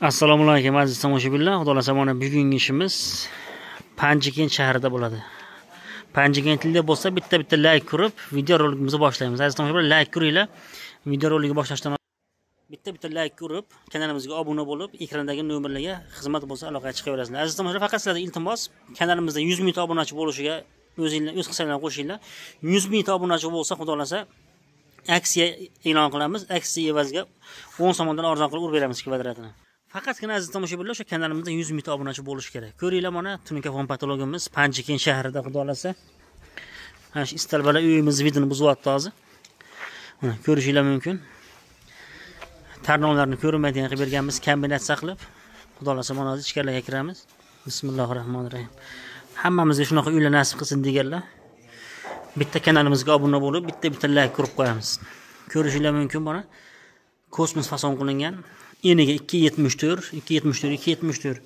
Assalomu alaykum aziz tomoshabinlar. Xudo xolasa mana bugungi ishimiz Panjikent shahrida bo'ladi. Panjikentda bo'lsa bitta like ko'rib video rolikimizni boshlaymiz. Aziz tomoshabinlar, like ko'ringlar. Video roligini boshlashdan bitta like ko'rib, kanalimizga obuna bo'lib, ekrandagi nomerlarga xizmat bo'lsa aloqaga chiqaverasizlar. Aziz tomoshabinlar, faqat sizlardan iltimos, kanalimizda 100 ming obunachi bo'lishiga o'z hisobinglarni qo'shinglar. 100 ming obunachi bo'lsa, xudo xolasa aksiya e'lon qilamiz. Aksiya evaziga 10 so'mdan arzon qilib urib beramiz kvadratini. Faqatgina aziz tomoshabinlar, o'sha kanalimizda 100 ming obunachi bo'lishi kerak. Ko'ringlar, mana Tunuka patologimiz Panjikent shahrida, xudo xolasa. Mana shu istalbalar uyimiz vidini buzyapti hozir. Mana ko'rishinglar mumkin. Tarnovlarni ko'rinmaydigan qilib berganmiz, kombinatsiya qilib. Xudo xolasa mana hozir ichkariga kiramiz. Bismillahirrohmanirrohim. Hammamizga shunaqa uylar nasib qilsin deganlar. Bitta kanalimizga obuna bo'lib, bitta like ko'rib qo'yamiz. Ko'rishinglar mumkin mana. Kosmos fason qilingan. Eniga 274.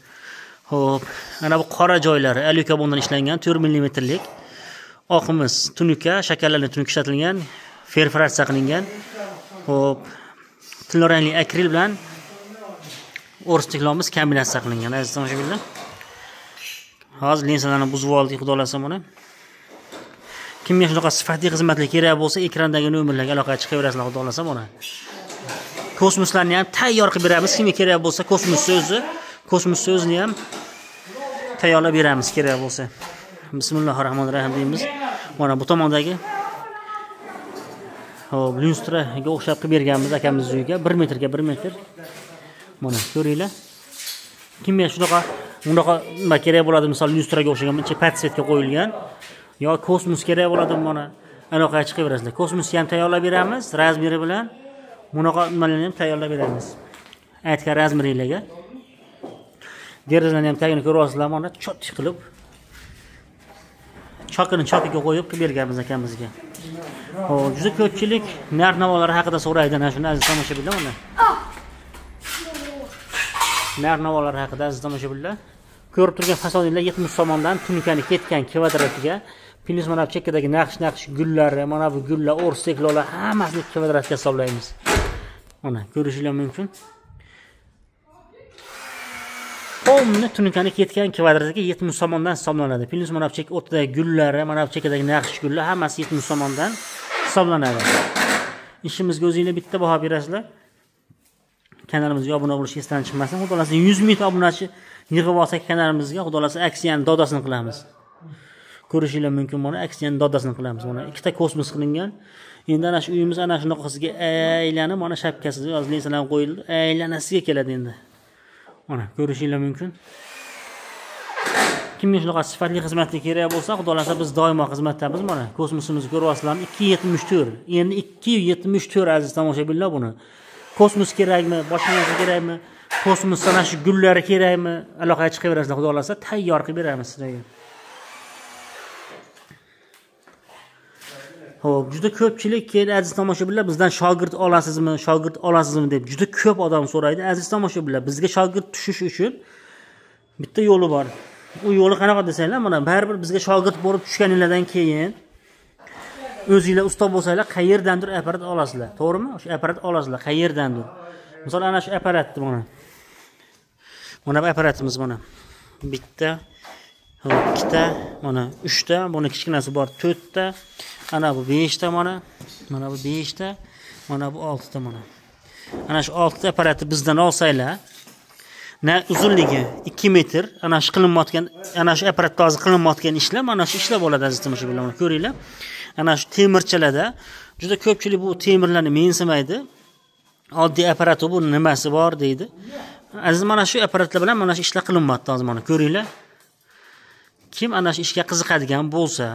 Xo'p, ana bu qora joylari alyukarbondan ishlangan 4 mm lik. Oqimiz tunuka, shakarlangan tunuka ishlatilgan, perforatsiya qilingan. Xo'p, tilorangli akril bilan o'rstiklamiz kombinatsiya qilingan. Aziz tomoshabinlar, hozir lensalarni buzib oldik, xudo xolasa mana. Kimga shunaqa sifatli xizmatlar kerak bo'lsa, ekrandagi nomerlarga aloqaga chiqaverasizlar, xudo xolasa mana. Kosmoslarni ham tayyor qilib beramiz. Kimga kerak bo'lsa, kosmos so'zni ham tayyorlab beramiz kerak bo'lsa. Bismillahirrohmanirrohim deymiz. Mana bu tomondagi hop, lyustraga o'xshab qilib berganmiz akamiz uyiga 1 metrga 1 metr. Mana ko'ringlar. Kimga shunaqa nima kerak bo'ladi, misol lyustraga o'xshagan buncha patsvetka qo'yilgan yo kosmos kerak bo'ladi, mana aloqaga chiqaverasizlar. Kosmosni ham tayyorlab beramiz razmeri bilan. Bunaqa nimalarni ham tayyorlab beramiz. Aytgan razmerlarga. Derazani ham tagini ko'ryapsizlar, mana chotchi qilib chokiga qo'yib berganmiz akamizga. Xo'p, juda ko'pchilik narx-navolar haqida so'raydi, ana shuni aziz tomoshabinlar mana. Narx-navolar haqida aziz tomoshabinlar. Ko'rib turgan fasoninglar 70 so'mdan tunikani ketgan kvadratiga, plus mana bu chekkadagi naqsh gullari, mana bu gullar, o'rsteklorlar hammasini kvadratga hisoblaymiz. Mana ko'rishinglar mumkin. O'mni tunikani ketgan kvadratiga 70 so'mdan hisoblanadi. Plus mana bu chek o'rtadagi gullari, mana bu chekkadagi naqsh gullar hammasi 70 so'mdan hisoblanadi. Ishimizga o'zingizlar bitta baho berasizlar. Kanalimizga obuna bo'lishni esdan chiqmasin. Xudo xolasa 100 ming obunachi yig'ib olsak kanalimizga, xudo xolasa aksiyani dodasini qilamiz. Ko'rishinglar mumkin, mana aksiyani dodasini qilamiz. Mana ikkita kosmos qilingan. Endi ana shu uyimiz ana shunaqasiga aylanib, mana shapkasiga lensalar qo'yildi. Aylanasiga keladi endi. Mana ko'rishinglar mumkin. Kimga shunaqa sifatli xizmatlar kerak bo'lsa, xudo xolasa biz doimo xizmatdamiz. Mana kosmosimizni ko'ryapsizlarmi? 274. Endi 274 aziz tomoshabinlar buni. Kosmos kerakmi? Boshqa narsa kerakmi? Kosmos sana shu gullari kerakmi? Aloqaga chiqaverasizlar, xudo xolasa tayyor qilib beramiz sizlarga. Xo'p, juda ko'pchilik keyin aziz tomoshabinlar bizdan shogird olasizmi deb juda ko'p odam so'raydi. Aziz tomoshabinlar, bizga shogird tushish uchun bitta yo'li bor. U yo'li qanaqa desanglar, mana baribir bizga shogird bo'lib tushganinglardan keyin o'zingizlar ustoz bo'lsanglar, qayerdandir apparat olasizlar. To'g'rimi? O'sha apparat olasizlar qayerdandir. Misol ana shu apparatni mana. Mana bu apparatimiz mana. Bitta, ikkita, mana 3 ta, buni kichkinasi bor 4 ta. Ana bu 5 ta mana bu 5 ta, mana bu 6 ta mana. Ana shu 6 ta apparatni bizdan olsanglar, uzunligi 2 metr, ana shu qilinmayotgan, ana shu apparatda hozir qilinmayotgan ishlar, mana shu ishlar bo'ladi aziz tomoshabinlar. Ko'ringlar. Ana shu temirchalarda juda ko'pchilik bu temirlarni mensimaydi. Oddiy apparat bu nimasi bor deydi. Aziz, mana shu apparatlar bilan mana shu ishlar qilinmoqda hozir mana ko'ringlar. Kim ana shu ishga qiziqadigan bo'lsa,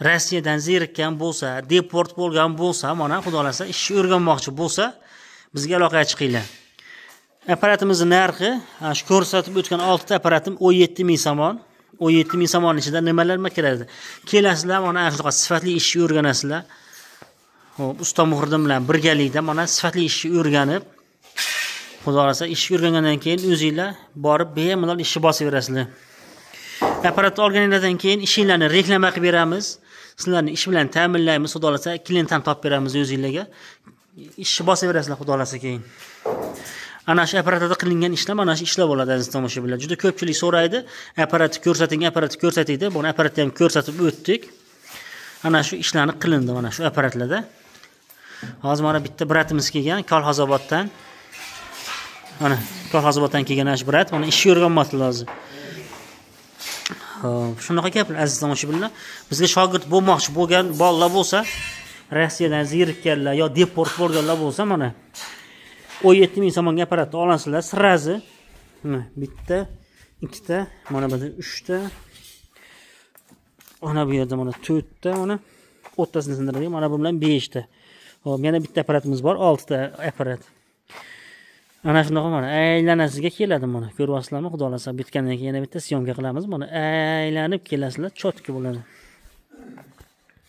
Rossiyadan zerikkan bo'lsa, deport bo'lgan bo'lsa, mana xudo xolasa ishni o'rganmoqchi bo'lsa, bizga aloqaga chiqinglar. Apparatimizning narxi, shu ko'rsatib o'tgan 6 ta apparatim 17 ming so'm. 17 ming so'mning ichida nimalar kiradi? Kelasizlar, mana shunaqa sifatli ishni o'rganasizlar. Xo'p, usta Muhriddin bilan birgalikda mana sifatli ishni o'rganib, xudo xolasa ishni o'rgangandan keyin o'zingizlar borib bemalol ishni bosaverasizlar. Apparatni olganingizdan keyin ishinglarni reklama qilib beramiz. Sizlarni ish bilan ta'minlaymiz, xudo xolasa klient ham topib beramiz o'zingizlarga. Ishni bosaverasizlar, xudo xolasa keyin. Ana shu apparatda qilingan ishlar mana shu ishlar bo'ladi aziz tomoshabinlar. Juda ko'pchilik so'raydi, apparatni ko'rsating deb, buni apparatni ham ko'rsatib o'tdik. Ana shu ishlarni qilindi mana shu apparatlarda. Hozir mana bitta bratimiz kelgan Kolxozoboddan. Mana Kolxozoboddan kelgan ash brat, mana ish o'rganmoqda hozir. Xo'p, shunaqa gaplar aziz tomoshabinlar. Bizga shogird bo'lmoqchi bo'lgan bolalar bo'lsa, Rossiyadan zirikkanlar yo deport bo'lganlar bo'lsa, mana 17 ming so'mga apparatni olasizlar, sirazi. Mana bitta, ikkita, mana bu 3 ta. Mana bu yerda mana 4 ta, mana o'rtasini sindirdik, mana bu bilan 5 ta. Hop, yana bitta apparatimiz bor, 6 ta apparat. Ana shunaqa mana aylanasiga keladi mana. Ko'ryapsizlarmi? Xudo xolasa bitgandan keyin yana bitta syomka qilamiz. Mana aylanib kelasizlar, chotki bo'ladi.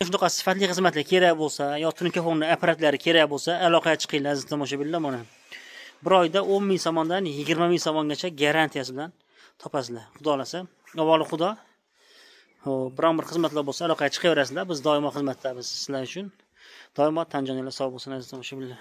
Shunaqa sifatli xizmatlar kerak bo'lsa, yo telefonning apparatlari kerak bo'lsa, aloqaga chiqinglar aziz tomoshabinlar mana. Bir oyda 10 ming so'mdan 20 ming so'mgacha garantiyasi bilan topasizlar. Xudo xolasa. Avvalo Xudo. Hop, biron bir xizmatlar bo'lsa aloqaga chiqaverasizlar. Biz doimo xizmatdamiz sizlar uchun. Doimo tan joninglar sog' bo'lsin aziz tomoshabinlar.